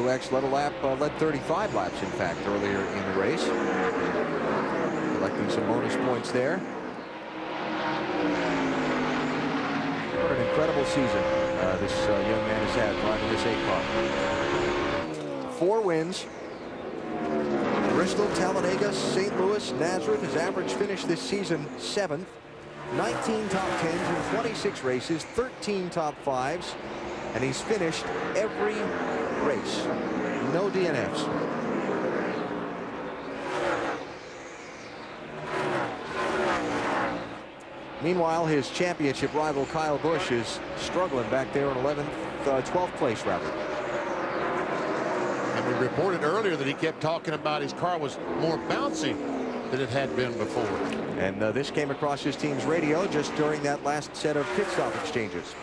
Truex led 35 laps, in fact, earlier in the race. Collecting some bonus points there. What an incredible season this young man has had driving this 8 car. 4 wins. Bristol, Talladega, St. Louis, Nazareth. His average finish this season 7th. 19 top 10s in 26 races, 13 top 5s, and he's finished every race. No DNFs. Meanwhile, his championship rival Kyle Busch is struggling back there in 12th place rather. And we reported earlier that he kept talking about his car was more bouncy than it had been before. And this came across his team's radio just during that last set of pit stop exchanges.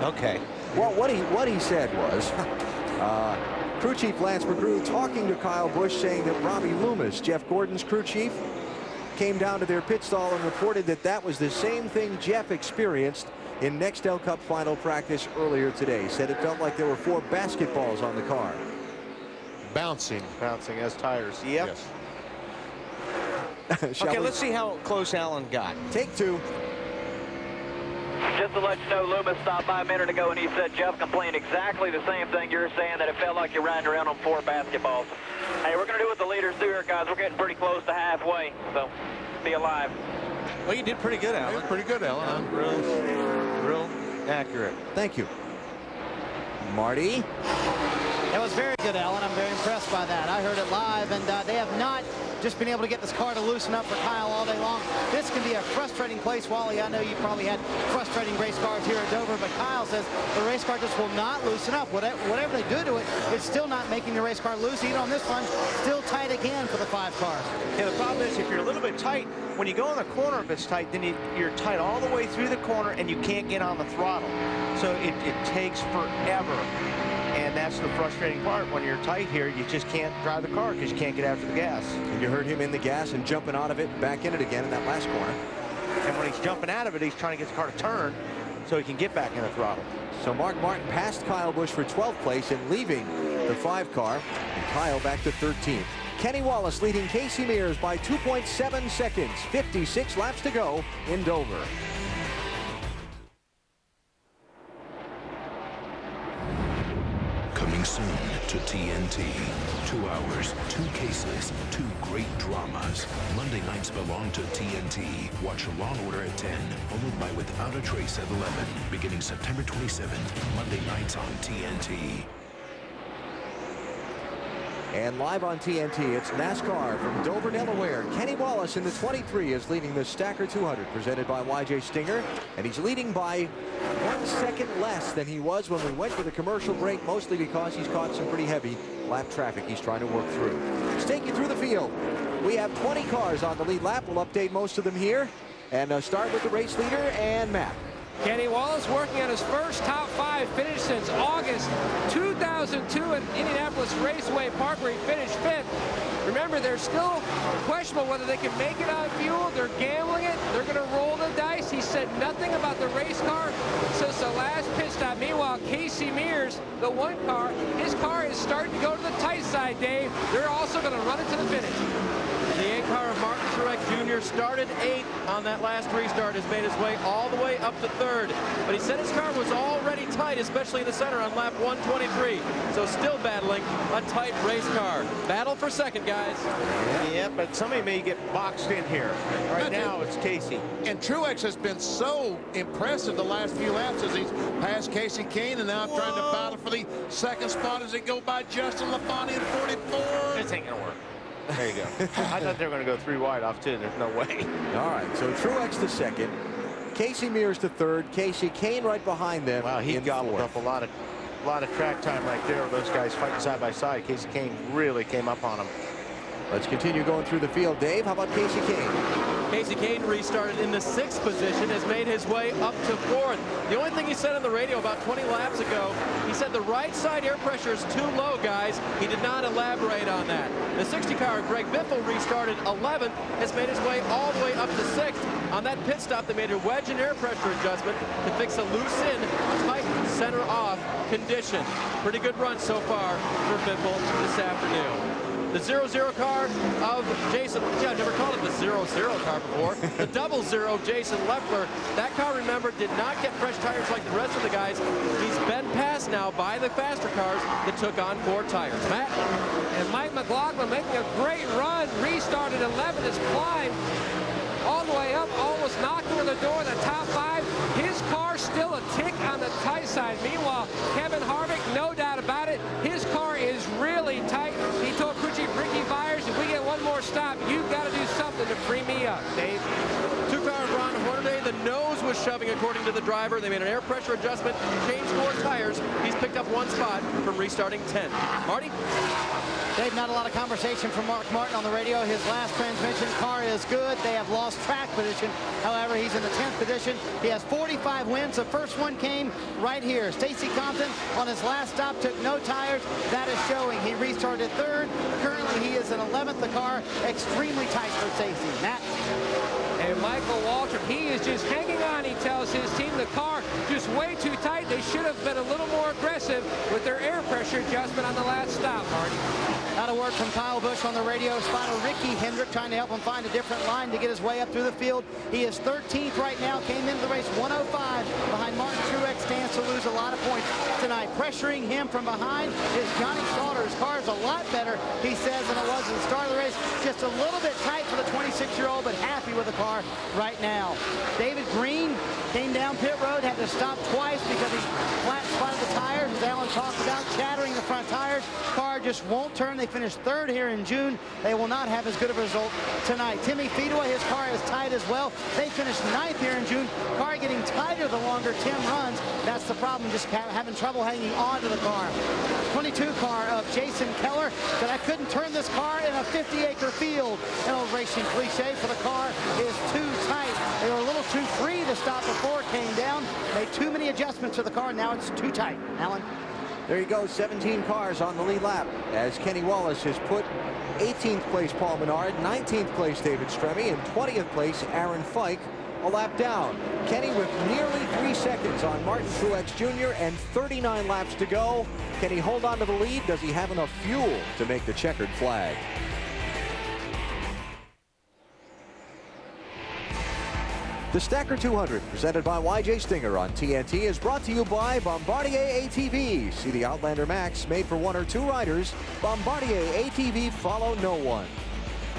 Okay. Well, what he said was crew chief Lance McGrew talking to Kyle Busch, saying that Robbie Loomis, Jeff Gordon's crew chief, came down to their pit stall and reported that that was the same thing Jeff experienced in Nextel Cup final practice earlier today. Said it felt like there were 4 basketballs on the car. Bouncing as tires. Yep. Yes. Okay, let's see how close Alan got. Take 2. Just to let you know, Loomis stopped by a minute ago and he said Jeff complained exactly the same thing you're saying, that it felt like you're riding around on 4 basketballs. Hey, we're going to do what the leaders do here, guys. We're getting pretty close to halfway, so be alive. Well, you did pretty good, Alan. Yeah, pretty good, Alan. Real accurate. Thank you. Marty? That was very good, Alan. I'm very impressed by that. I heard it live, and they have not just been able to get this car to loosen up for Kyle all day long. This can be a frustrating place, Wally. I know you probably had frustrating race cars here at Dover, but Kyle says the race car just will not loosen up. Whatever they do to it, it's still not making the race car loose. Even on this one, still tight again for the 5 cars. Yeah, the problem is if you're a little bit tight, when you go in the corner, if it's tight, then you're tight all the way through the corner and you can't get on the throttle. So it takes forever. And that's the frustrating part. When you're tight here, you just can't drive the car because you can't get after the gas. And you heard him in the gas and jumping out of it, back in it again in that last corner. And when he's jumping out of it, he's trying to get the car to turn so he can get back in the throttle. So Mark Martin passed Kyle Busch for 12th place and leaving the 5 car, and Kyle back to 13th. Kenny Wallace leading Casey Mears by 2.7 seconds. 56 laps to go in Dover. Coming soon to TNT. 2 hours, 2 cases, 2 great dramas. Monday nights belong to TNT. Watch Law & Order at 10, followed by Without a Trace at 11, beginning September 27th. Monday nights on TNT. And live on TNT, it's NASCAR from Dover, Delaware. Kenny Wallace in the 23 is leading the Stacker 200, presented by YJ Stinger. And he's leading by 1 second less than he was when we went to the commercial break, mostly because he's caught some pretty heavy lap traffic he's trying to work through. Let's take you through the field. We have 20 cars on the lead lap. We'll update most of them here. And start with the race leader and Matt. Kenny Wallace working on his first top 5 finish since August 2002 at Indianapolis Raceway Park, where he finished 5th. Remember, they're still questionable whether they can make it on fuel. They're gambling it. They're going to roll the dice. He said nothing about the race car since the last pit stop. Meanwhile, Casey Mears, the 1 car, his car is starting to go to the tight side, Dave. They're also going to run it to the finish. The 8 car of Martin Truex Jr. started 8th on that last restart, has made his way all the way up to 3rd. But he said his car was already tight, especially in the center on lap 123. So still battling a tight race car. Battle for 2nd, guys. Yeah, but somebody may get boxed in here. Right now, it's Casey. And Truex has been so impressive the last few laps as he's passed Casey Kane and now trying to battle for the 2nd spot as they go by Justin Lafani in 44. This ain't going to work. There you go. I thought they were going to go 3 wide off 2. There's no way. All right, so Truex to 2nd. Casey Mears to 3rd. Casey Kane right behind them. Wow, he gobbled up a lot of track time right there. Those guys fighting side by side. Casey Kane really came up on him. Let's continue going through the field. Dave, how about Casey Kane? Casey Kane restarted in the 6th position, has made his way up to 4th. The only thing he said on the radio about 20 laps ago, he said the right side air pressure is too low, guys. He did not elaborate on that. The 60 car, Greg Biffle, restarted 11th, has made his way all the way up to 6th. On that pit stop, they made a wedge and air pressure adjustment to fix a loose-in, tight center-off condition. Pretty good run so far for Biffle this afternoon. The 0-0 car of Jason, yeah, I've never called it the 0-0 car before. The 0-0 Jason Leffler. That car, remember, did not get fresh tires like the rest of the guys. He's been passed now by the faster cars that took on 4 tires. Matt? And Mike McLaughlin making a great run. Restarted 11, has climbed all the way up, almost knocked on the door in the top 5. His car still a tick on the tight side. Meanwhile, Kevin Harvick, no doubt about it, his car is really tight. He told Ricky Byers, if we get one more stop, you've got to do something to free me up. Dave, 2-car Ron Hornaday, the nose was shoving according to the driver. They made an air pressure adjustment, changed 4 tires. He's picked up 1 spot from restarting 10. Marty? Dave, not a lot of conversation from Mark Martin on the radio. His last transmission car is good. They have lost track position. However, he's in the 10th position. He has 45 wins. The first one came right here. Stacy Compton on his last stop took no tires. That is showing. He restarted 3rd. Currently, he is in 11th. The car extremely tight for Stacy. Matt? And Michael Waltrip, he is just hanging on, he tells his team. The car just way too tight. They should have been a little more aggressive with their air pressure adjustment on the last stop, Marty. Out of work from Kyle Busch on the radio. Spotted Ricky Hendrick trying to help him find a different line to get his way up through the field. He is 13th right now. Came into the race 105 behind Martin Truex. Stands to lose a lot of points tonight. Pressuring him from behind is Johnny Sauter. His car is a lot better, he says, than it was at the start of the race. Just a little bit tight for the 26-year-old, but happy with the car right now. David Green came down pit road, had to stop twice because he flat spotted the tires, as Alan talked about, chattering the front tires. Car just won't turn. They finished 3rd here in June. They will not have as good of a result tonight. Timmy Feedaway, his car is tight as well. They finished 9th here in June. Car getting tighter the longer Tim runs. That's the problem, just having trouble hanging on to the car. 22 car of Jason Keller said, I couldn't turn this car in a 50-acre field. An old racing cliche for the car is too tight. They were a little too free to stop before it came down. Made too many adjustments to the car. Now it's too tight. Alan? There you go, 17 cars on the lead lap as Kenny Wallace has put 18th place Paul Menard, 19th place David Stremme, and 20th place Aaron Fike a lap down. Kenny with nearly 3 seconds on Martin Truex Jr. and 39 laps to go. Can he hold on to the lead? Does he have enough fuel to make the checkered flag? The Stacker 200, presented by YJ Stinger on TNT, is brought to you by Bombardier ATV. See the Outlander Max, made for 1 or 2 riders. Bombardier ATV, follow no one.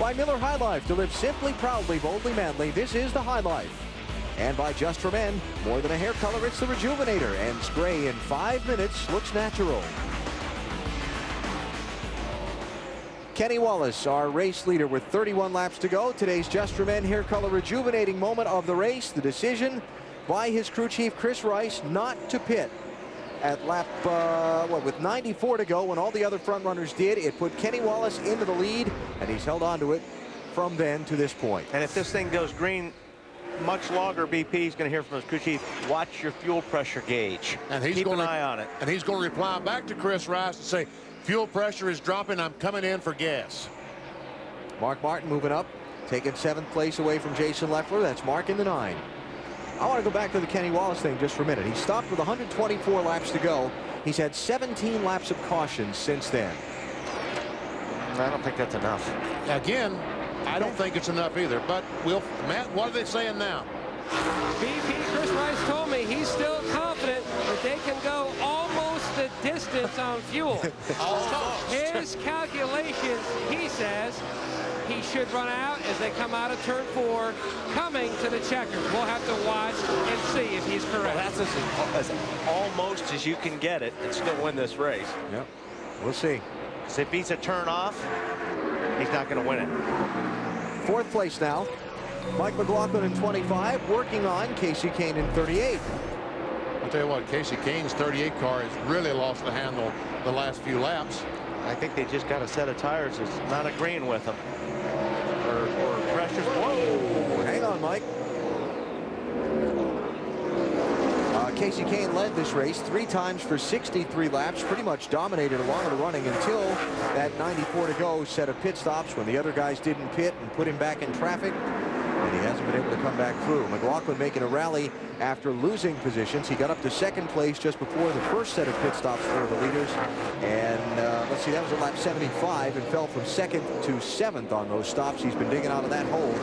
By Miller High Life, to live simply, proudly, boldly, manly, this is the High Life. And by Just for Men, more than a hair color, it's the Rejuvenator, and spray in 5 minutes looks natural. Kenny Wallace, our race leader, with 31 laps to go. Today's Just for Men hair color rejuvenating moment of the race. The decision by his crew chief, Chris Rice, not to pit at lap, with 94 to go when all the other front runners did. It put Kenny Wallace into the lead, and he's held on to it from then to this point. And if this thing goes green much longer, BP is going to hear from his crew chief, watch your fuel pressure gauge. And he's Keep going an eye on it. And he's going to reply back to Chris Rice and say, fuel pressure is dropping. I'm coming in for gas. Mark Martin moving up, taking 7th place away from Jason Leffler. That's Mark in the 9. I want to go back to the Kenny Wallace thing just for a minute. He stopped with 124 laps to go. He's had 17 laps of caution since then. I don't think that's enough. Again, I don't think it's enough either. But Matt, what are they saying now? BP, Chris Rice told me he's still confident that they can go almost the distance on fuel. His calculations, he says, he should run out as they come out of turn 4, coming to the checkers. We'll have to watch and see if he's correct. Well, that's as almost as you can get it and still win this race. Yep, we'll see. Because if he's a turn off, he's not going to win it. 4th place now. Mike McLaughlin in 25, working on Casey Kane in 38. I'll tell you what, Casey Kane's 38 car has really lost the handle the last few laps. I think they just got a set of tires that's not agreeing with them. Or pressures. Whoa! Mike. Kasey Kahne led this race 3 times for 63 laps, pretty much dominated a lot of the running until that 94 to go set of pit stops when the other guys didn't pit and put him back in traffic, and he hasn't been able to come back through. McLaughlin making a rally after losing positions. He got up to 2nd place just before the first set of pit stops for the leaders, and let's see, that was at lap 75, and fell from 2nd to 7th on those stops. He's been digging out of that hole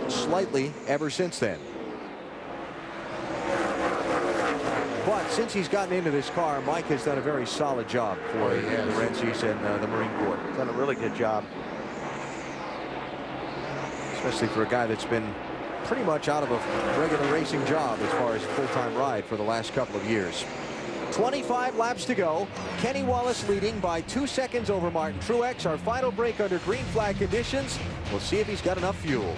slightly ever since then. But since he's gotten into this car, Mike has done a very solid job for the Renzies and the Marine Corps. Done a really good job. Especially for a guy that's been pretty much out of a regular racing job as far as a full-time ride for the last couple of years. 25 laps to go. Kenny Wallace leading by 2 seconds over Martin Truex. Our final break under green flag conditions. We'll see if he's got enough fuel.